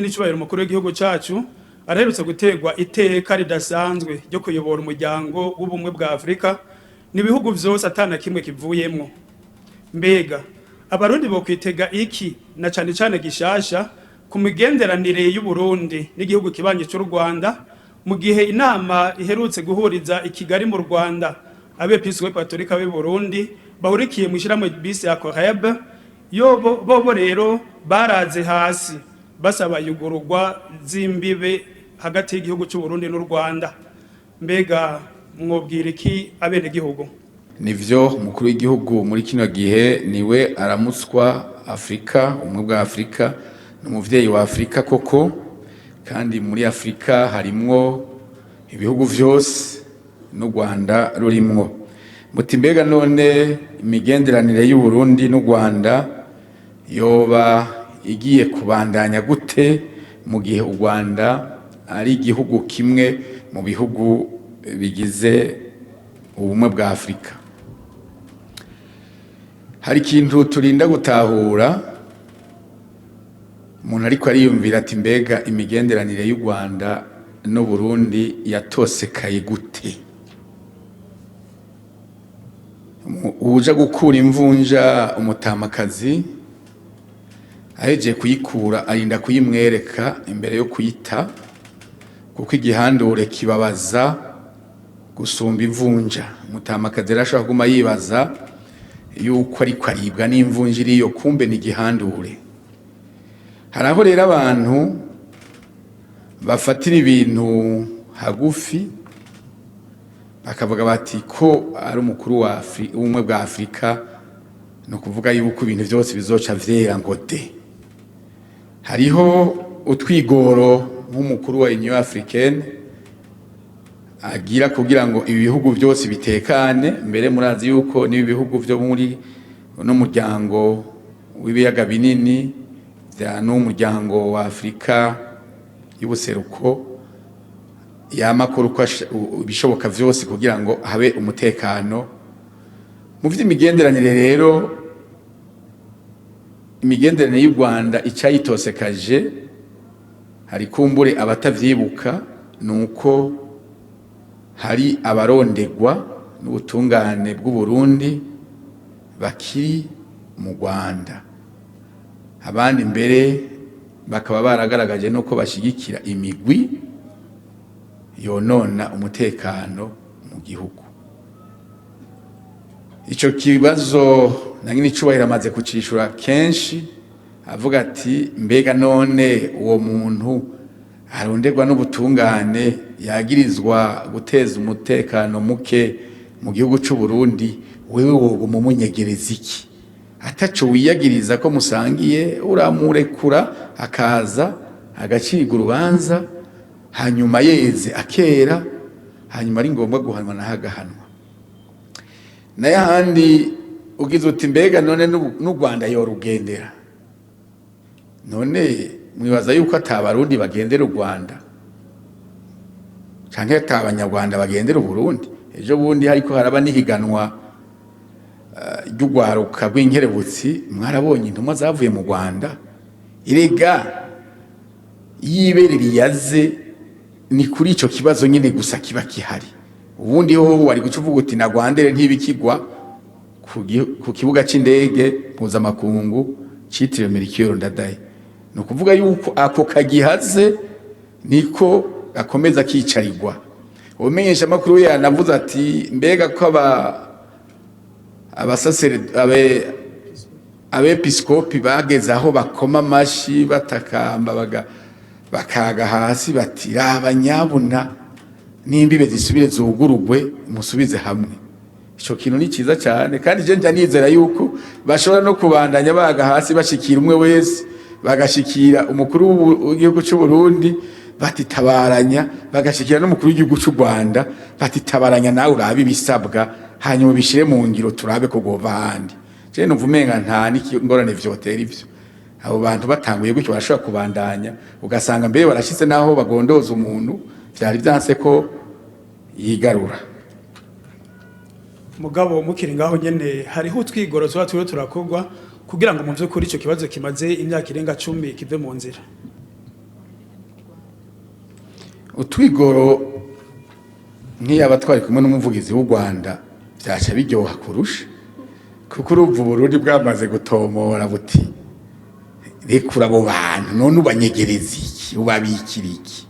n'icubahiro umukuru w'igihugu cacu araherutse gutegwa iteka ridasanzwe ryo kuyobora umuryango w'ubumwe bwa Afrika n'ibihugu vyose atana kimwe kivuyemwo. Mbega abarundi bo kwitega iki na cane cane gishasha ku migenderanire y'u Burundi n'igihugu kibanye cy'u Rwanda mu gihe inama iherutse guhuriza i Kigali mu Rwanda abepiskopi katolika b'u Burundi bahurikiye mu shiramo bisi ya Coreb bo rero baraze hasi basaba yugurugwa zimbibe hagati y'igihugu cy'u Burundi n'u Rwanda. Mbega mwobwira iki abene gihugu? Nivyo umukuru w'igihugu muri kino gihe niwe aramutswa Afrika, umwe bwa Afrika n'umuvyeyi wa Afrika koko, kandi muri Afrika harimwo ibihugu vyose n'u Rwanda rurimwo. Muti mbega none imigenderanire y'u Burundi n'u Rwanda yoba igiye kubandanya gute mu gihe u Rwanda ari igihugu kimwe mu bihugu bigize ubumwe bwa Afrika? Hari ikintu turinda gutahura, umuntu ariko ariyumvira ati mbega imigenderanire y'u Rwanda no Burundi yatosekaye gute? Uja gukura imvunja umutamakazi aheje kuyikura arinda kuyimwereka imbere yo kuyita, kuko igihandure kibabaza gusumba imvunja. Umutamakazi arashobora kuguma yibaza yuko ariko aribwa n'imvunja iriyo, kumbe ni igihandure. Hari aho rero abantu bafatira ibintu hagufi bakavuga bati ko ari umukuru w'ubumwe bwa Afrika no kuvuga yuko ibintu byose bizoca vyera ngo de. Hariho utwigoro nk'umukuru wa Union Africaine agira kugira ngo ibihugu byose bitekane. Mbere murazi yuko n'ibi bihugu byo muri no muryango w'ibiyaga binini bya n'umuryango wa Afrika y'ubuseruko yamakuru ko bishoboka vyose kugira ngo habe umutekano mu vy'imigenderanire. Rero imigenderanire y'u Rwanda icayitosekaje, hari kumbure abatavyibuka, nuko hari abarondegwa n'ubutungane bw'u Burundi bakiri mu Rwanda, abandi mbere bakaba baragaragaje nuko bashigikira imigwi yonona umutekano mu gihugu. Ico kibazo nangini icubahiro amaze kucishura kenshi, avuga ati mbega none uwo muntu arondegwa n'ubutungane yagirizwa guteza umutekano muke mu gihugu cy'u Burundi, wewe wogo mumunyegereza iki? Ataco wiyagiriza ko musangiye uramurekura akaza agacirwa urubanza, hanyuma yeze akera, hanyuma ari ngombwa guhanwa na hagahanwa. Naye handi ugize uti mbega none n'u Rwanda yorugendera, none mwibaza yuko atabarundi bagendera u Rwanda canke atabanyarwanda bagendera u Burundi? Ejo bundi hariko haraba nihiganwa ry'ugwaruka rw'inkerebutsi, mwarabonye intumwa zavuye mu Rwanda. Irega yibereri yaze ni kuri ico kibazo nyine gusa kiba kihari. Ubundi ho wari gucuvuga uti na Rwandere ntibikigwa ku kibuga c'indege mpuzamakungu citiriwe Melchior Ndadaye. No kuvuga yuko ako kagihaze niko akomeza kicarirwa. Umenyesha makuru yanavuze ati mbega ko abepiskopi bageze aho bakoma amashi batakamba bakaga hasi bati abanyabuna n'imbibe zisubire zugurugwe musubize hamwe. Ico kintu ni ciza cyane, kandi je ndanizera yuko bashobora no kubandanya baga hasi bashikira umwe wese, bagashikira umukuru w'igihugu cy'u Burundi batitabaranya, bagashikira n'umukuru w'igihugu cy'u Rwanda batitabaranya, nawe urabe ibisabwa hanyuma bishire mu ngiro turabe ko gova handi. Je numva umenga nta n'ingorane vyotera ivyo. Abo bantu batanguye gutyo barashobora kubandanya, ugasanga mbere barashitse naho bagondoza umuntu vyari vyanse ko yigarura. Mugabo mukiri ngaho nyene hariho utwigoro turiho turakogwa kugira ngo mu vy'ukuri ico kibazo kimaze imyaka irenga 10 kive mu nzira. utwigoro nk'iyaba twari kumwe n'umuvugizi w'u Rwanda byaca biryoha kurusha, kuko urumva Uburundi bwamaze gutomora buti rekura abo bantu none ubanyegereza iki, ubabikira iki.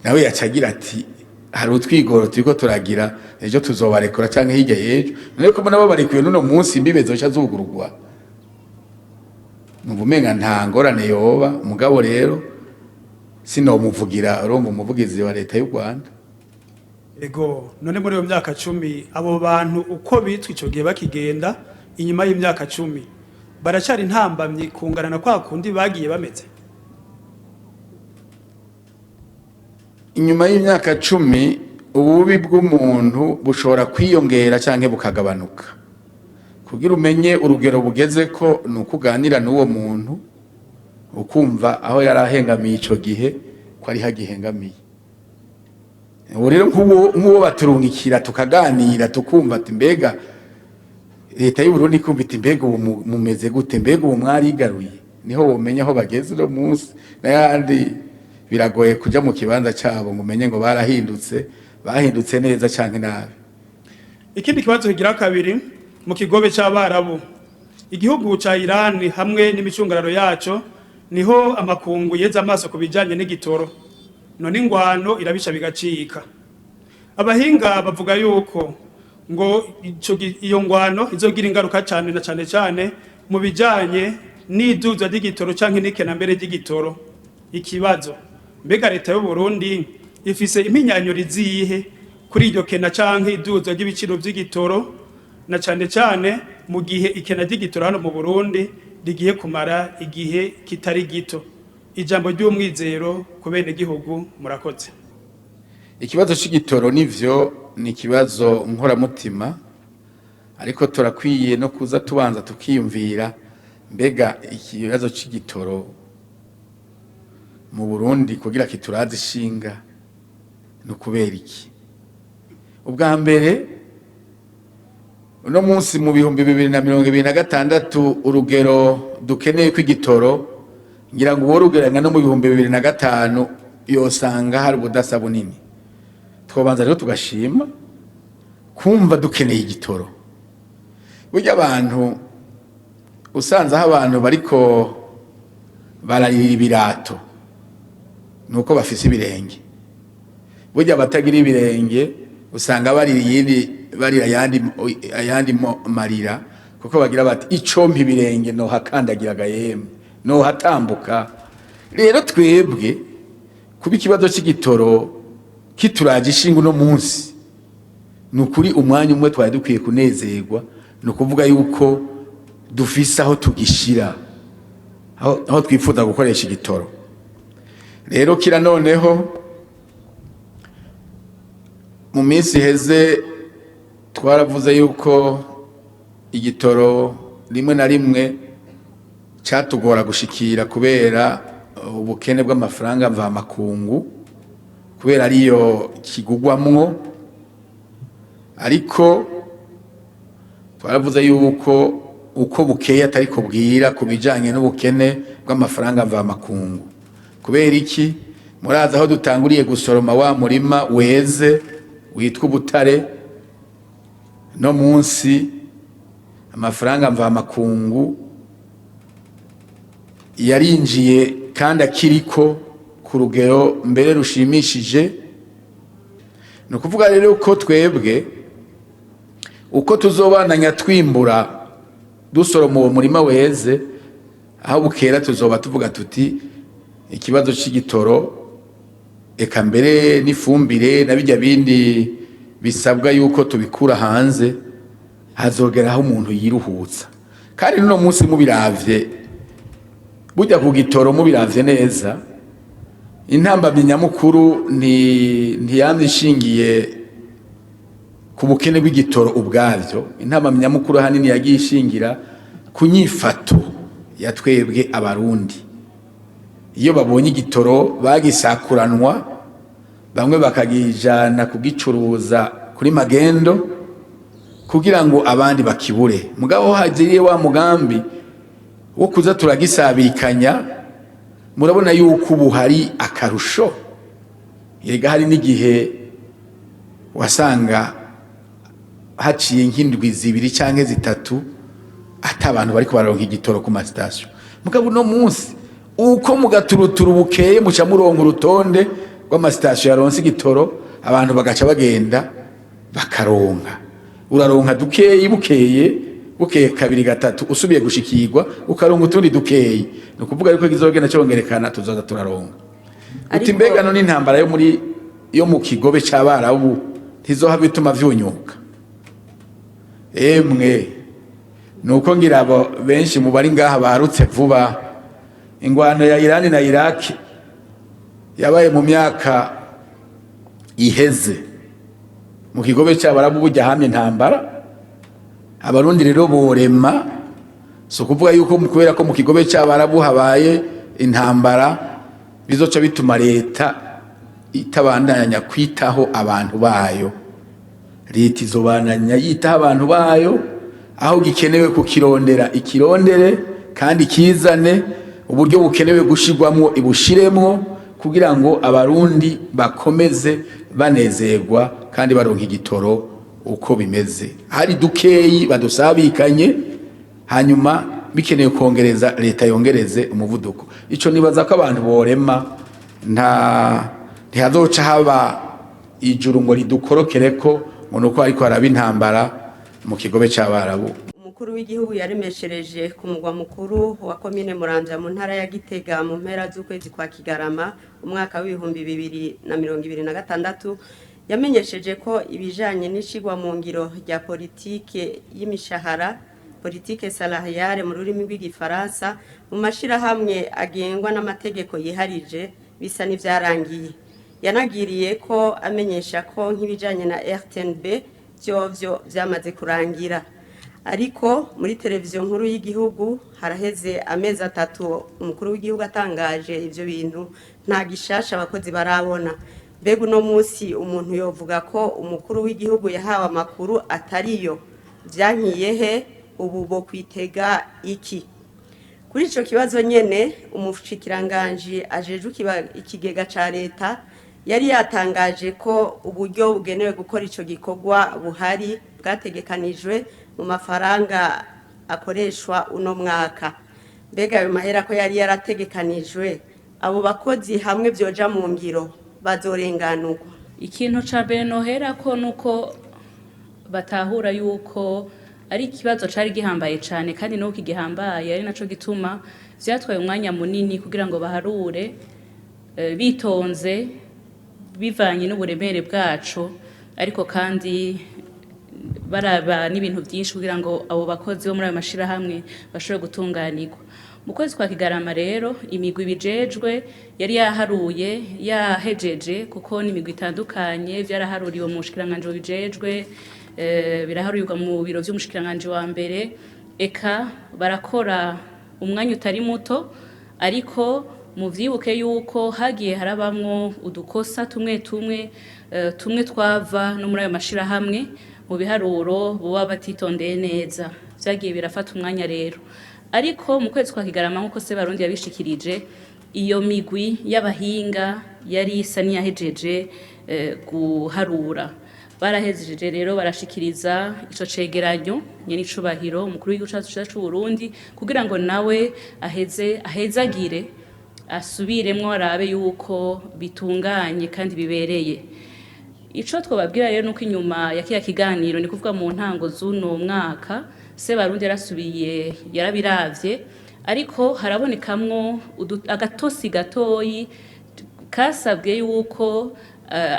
Nawe yacagira ati hari utwigoro turiko turagira ejo tuzobarekura canke hirya y'ejo, none ko nabo barekuye nuno munsi imbibe zoca zugurugwa, numva umenga nta ngorane yoba. Mugabo rero sinomuvugira, urumva umuvugizi wa leta y'u Rwanda. Ego, none muri iyo myaka 10 abo bantu uko bitwa ico gihe bakigenda inyuma y'imyaka 10 baracari ntambamye kungana na kwa kundi bagiye bameze. Inyuma y'imyaka 10 ububi bw'umuntu bushobora kwiyongera canke bukagabanuka. Kugira umenye urugero bugeze ko nukuganira n'uwo muntu ukumva aho yarahengamiye ico gihe ko ari hagihengamiye. Rero nk'uwo baturungikira tukaganira tukumva ati mbega leta y'u Burundi kumva iti mbega ubu mumeze gute, mbega ubu mwarigaruye, niho womenya aho bageze no munsi. N'ayandi biragoye kuja mu kibanza cyabo ngo umenye ngo bahindutse neza canke nabi. Ikindi kibazo kigira kabiri mu kigobe c'abarabu, igihugu ca Iran hamwe n'imicungararo yaco niho amakungu yeza amaso kubijanye n'igitoro, none ingwano irabisha bigacika. Abahinga bavuga yuko ngo iyo ngwano izogira ingaruka cyane na cyane mu bijanye n'iduza ry'igitoro canke n'ikena mbere ry'igitoro. Ikibazo, mbega leta y'u Burundi ifise iminyanyuro izihe kuri iryo kena canke iduza ry'ibiciro by'igitoro, na cyane mu gihe ikena ry'igitoro hano mu Burundi rigiye kumara igihe kitari gito. Ijambo ry'umwizero ku bene gihugu, murakoze. Ikibazo c'igitoro nivyo ni ikibazo nkoramutima, ariko turakwiye no kuza tubanza tukiyumvira mbega ikibazo c'igitoro mu Burundi kugira kituraze ishinga no kubera iki. Ubwa mbere uno munsi mu 2026 urugero dukeneye kw'igitoro ngira ngo worugeranya no mu 2005 yosanga hari ubudasa bunini. Twobanza rero tugashima kumva dukeneye igitoro. Burya abantu usanze aho abantu bariko bararira ibirato nuko bafise ibirenge. Burya batagira ibirenge usanga barira ayandi marira, kuko bagira bati icompa ibirenge no hakandagira gahembe no hatambuka. Rero twebwe kuba ikibazo c'igitoro kituraje ishinga uno munsi, nukuri umwanya umwe twari dukwiye kunezerwa, no kuvuga yuko dufise aho tugishira, aho twifuza gukoresha igitoro. Rero kira noneho mu minsi heze twaravuze yuko igitoro rimwe na rimwe catugora gushikira kubera ubukene bw'amafaranga mva makungu, kubera ariyo kigugwamwo. Ariko twaravuze yuko uko bukeye atariko bwira kubijanye n'ubukene bw'amafaranga mva makungu. Kubera iki? Muraza aho dutanguriye gusoroma wa murima weze witwa Butare, no munsi amafaranga mva makungu yarinjiye kandi akiriko ku rugero mbere rushimishije. No kuvuga rero ko twebwe uko tuzobananya twimbura dusoroma uwo murima weze, aho bukera tuzoba tuvuga tuti ikibazo c'igitoro eka mbere n'ifumbire na bijya bindi bisabwa yuko tubikura hanze, hazogeraho umuntu yiruhutsa. Kandi no munsi mubiravye burya ku gitoro mubiravye neza, intambamyi nyamukuru ntiyamye ishingiye ku bukene bw'igitoro ubwavyo. Intambamyi nyamukuru hanini yagiye ishingira ku nyifato ya twebwe abarundi. Iyo babonye igitoro bagisakuranwa, bamwe bakagijana kugicuruza kuri magendo kugira ngo abandi bakibure. Mugabo hagiriye wa mugambi wo kuza turagisabikanya, murabona yuko ubu hari akarusho. yega hari n'igihe wasanga haciye nk'indwi zibiri canke zitatu ata abantu bariko bararonka igitoro ku masitasiyo. Mugabo uno munsi uko mugaturuturu bukeye muca muronka urutonde rw'amasitasiyo yaronse igitoro, abantu bagaca bagenda bakaronka. Uraronka dukeyi bukeye kabiri gatatu usubiye gushikirwa ukaronka utundi dukeyi. Ni ukuvuga yuko kizogenda cyongerekana tuzoza turaronka. Uti mbega none intambara yo mu kigobe c'Abarabu ntizoha bituma vyunyuka? Emwe nuko ngira abo benshi mu bari ngaha barutse vuba, ingwano ya Irani na Iraki yabaye mu myaka iheze. Mu kigobe c'Abarabu burya hamye intambara, abarundi rero borema, so kuvuga yuko kubera ko mu kigobe c'Abarabu habaye intambara bizoca bituma leta itabandanya kwitaho abantu bayo. Leta izobandanya yitaho abantu bayo, aho gikenewe kukirondera ikirondere kandi kizane, uburyo bukenewe gushirwamwo ibushiremwo, kugira ngo abarundi bakomeze banezerwa kandi baronka igitoro uko bimeze. Hari dukeyi badusabikanye, hanyuma bikenewe kongereza leta yongereze umuvuduko. Ico nibaza ko abantu borema, ntihazoca haba ijuru ngo ridukorokereko ngo nuko ariko haraba intambara mu kigobe c'Abarabu. Umukuru w'igihugu yaremeshereje ku mugwa mukuru wa komine Muramvya mu ntara ya Gitega mu mpera z'ukwezi kwa Kigarama umwaka w'ibihumbi 2026, yamenyesheje ko ibijanye n'ishigwa mu ngiro rya politike y'imishahara, politike salariale mu rurimi rw'igifaransa, mu mashirahamwe agengwa n'amategeko yiharije bisa n'ivyarangiye. Yanagiriye ko amenyesha ko nk'ibijanye na RTNB vyovyo vyamaze kurangira. Ariko muri televiziyo nkuru y'igihugu haraheze amezi 3 umukuru w'igihugu atangaje ivyo bintu, nta gishasha abakozi barabona. Mbega uno munsi umuntu yovuga ko umukuru w'igihugu yahawe amakuru atariyo, vyankiye he? Ubu bo kwitega iki? Kuri ico kibazo nyene umushikiranganje ajejwe ikigega ca leta yari yatangaje ko uburyo bugenewe gukora ico gikorwa buhari bwategekanijwe mu mafaranga akoreshwa uno mwaka. Mbega ayo mahera ko yari yarategekanijwe, abo bakozi hamwe vyoja mu ngiro bazorenganurwa? Ikintu ca mbere nohera ko nuko batahura yuko ari ikibazo cari gihambaye cane, kandi nuko igihambaye ari naco gituma vyatwaye umwanya munini kugira ngo baharure bitonze bivanye n'uburemere bwacu, ariko kandi baraba n'ibintu byinshi kugira ngo abo bakozi bo muri ayo mashirahamwe bashobore gutunganirwa. Mu kwezi kwa Kigarama rero imigwi bijejwe yari yaharuye yahejeje, kuko n'imigwi itandukanye vyaraharuriwe mu bushikiranganje bijejwe, biraharurirwa mu biro vy'umushikiranganje wa mbere, eka barakora umwanya utari muto, ariko muvyibuke yuko hagiye harabamwo udukosa tumwe twava no muri ayo mashirahamwe mu biharuro boba batitondeye neza, vyagiye birafata umwanya rero. Ariko mu kwezi kwa Kigarama nkuko Sebarundi yabishikirije, iyo migwi y'abahinga yari isa niyahejeje guharura. Barahejeje rero barashikiriza ico cegeranyo nyene icubahiro umukuru w'igihugu cacu c'u Burundi, kugira ngo nawe ahezagire asubiremwo arabe yuko bitunganye kandi bibereye. Ico twobabwira rero nuko inyuma ya kiya kiganiro, ni kuvuga mu ntango z'uno mwaka, Sebarundi yarasubiye yarabiravye, ariko harabonekamwo agatosi gatoyi kasabwe yuko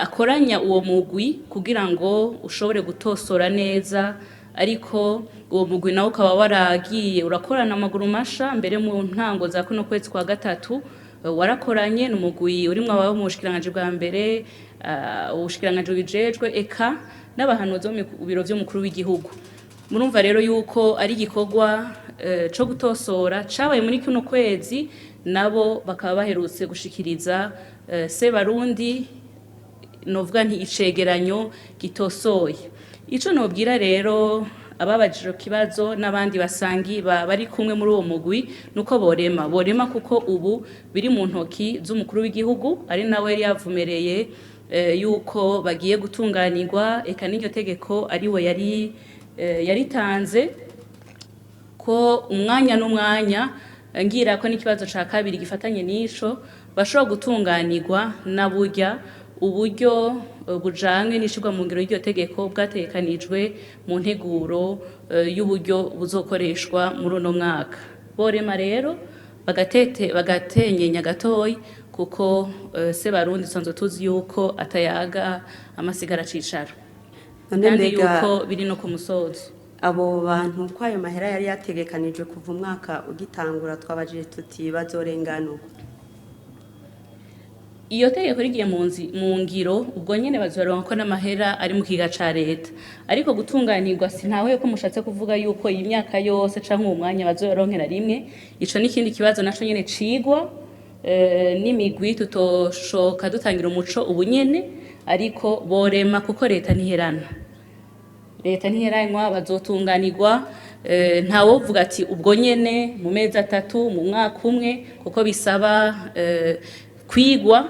akoranya uwo mugwi kugira ngo ushobore gutosora neza, ariko uwo mugwi nawo ukaba waragiye urakorana amaguru masha. Mbere mu ntango za kuno kwezi kwa gatatu warakoranye n'umugwi urimwo ababo mu bushikiranganje bwa mbere, ubushikiranganje bijejwe, eka n'abahanuzi mu biro vy'umukuru w'igihugu. Murumva rero yuko ari igikorwa co gutosora cabaye muri kuno kwezi, nabo bakaba baherutse gushikiriza Sebarundi novuga nti icegeranyo gitosoye. Ico nobwira rero ababajije kibazo n'abandi basangi bari kumwe muri uwo mugwi, nuko borema kuko ubu biri mu ntoki z'umukuru w'igihugu, ari nawe yari yavumereye yuko bagiye gutunganirwa, eka n'iryo tegeko ariwe yaritanze ko umwanya n'umwanya ngira ko n'ikibazo ca kabiri gifatanye n'ico bashobora gutunganirwa na burya uburyo bujanywe n'ishirwa mu ngiro y'iryo tegeko bwatekanijwe mu nteguro y'uburyo buzokoreshwa muri uno mwaka. Borema rero bagatenyenya gatoyi kuko Sebarundi sanzwe tuzi yuko atayaga amasigara cicaro kandi yuko biri no ku musozo. Abo bantu ko ayo mahera yari yategekanijwe kuva umwaka ugitangura twabajije tuti bazorenganurwa. Iyo tegeko rigiye mu ngiro ubwo nyene bazoronka ko n'amahera ari mu kiga ca leta, ariko gutunganirwa sintawe ko mushatse kuvuga yuko iyi myaka yose canke uwo mwanya bazoyoronkera rimwe. Ico n'ikindi kibazo naco nyene cigwa n'imigwi tutoshoka dutangira umuco ubu nyene, ariko borema kuko leta ntiherana. Leta ntiheranywa bazotunganirwa, ntawovuga ati ubwo nyene mu mezi 3 mu mwaka umwe kuko bisaba kwigwa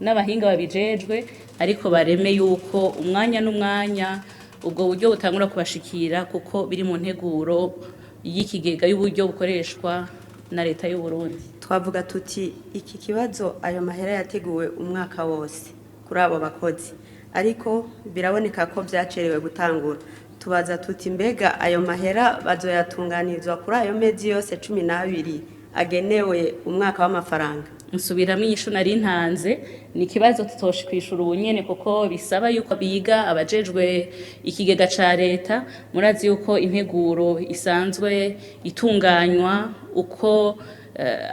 n'abahinga babijejwe, ariko bareme yuko umwanya n'umwanya ubwo buryo butangura kubashikira kuko biri mu nteguro y'ikigega y'uburyo bukoreshwa na leta y'u Burundi. Twavuga tuti iki kibazo ayo mahera yateguwe umwaka wose kuri abo bakozi, ariko biraboneka ko byacerewe gutangura. Tubaza tuti mbega ayo mahera bazoyatunganirizwa kuri ayo mezi yose 12 agenewe umwaka w'amafaranga? Nsubiramo inyishu nari ntanze, ni kibazo tutoshi kwishura ubunyene kuko bisaba yuko biga abajejwe ikigega ca leta. Murazi yuko integuro isanzwe itunganywa uko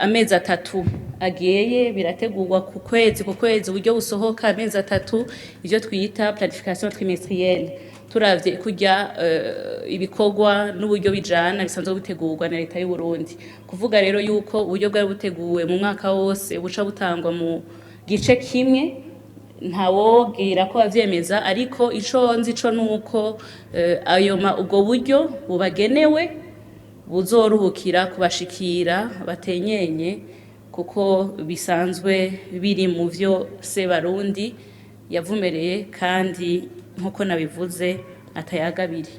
amezi 3 ageye, birategurwa ku kwezi uburyo busohoka amezi 3, ivyo twita planification trimestrielle. Turavye kujya ibikorwa n'uburyo bijana bisanzwe gutegurwa na leta y'u Burundi. Kuvuga rero yuko uburyo bwari buteguwe mu mwaka wose buca butangwa mu gice kimwe ntawogira ko avyemeza, ariko ico nzi co nuko ubwo buryo bubagenewe buzoruhukira kubashikira batenyenye kuko bisanzwe biri mu vyo Sebarundi yavumereye kandi nkuko nabivuze atayaga biri.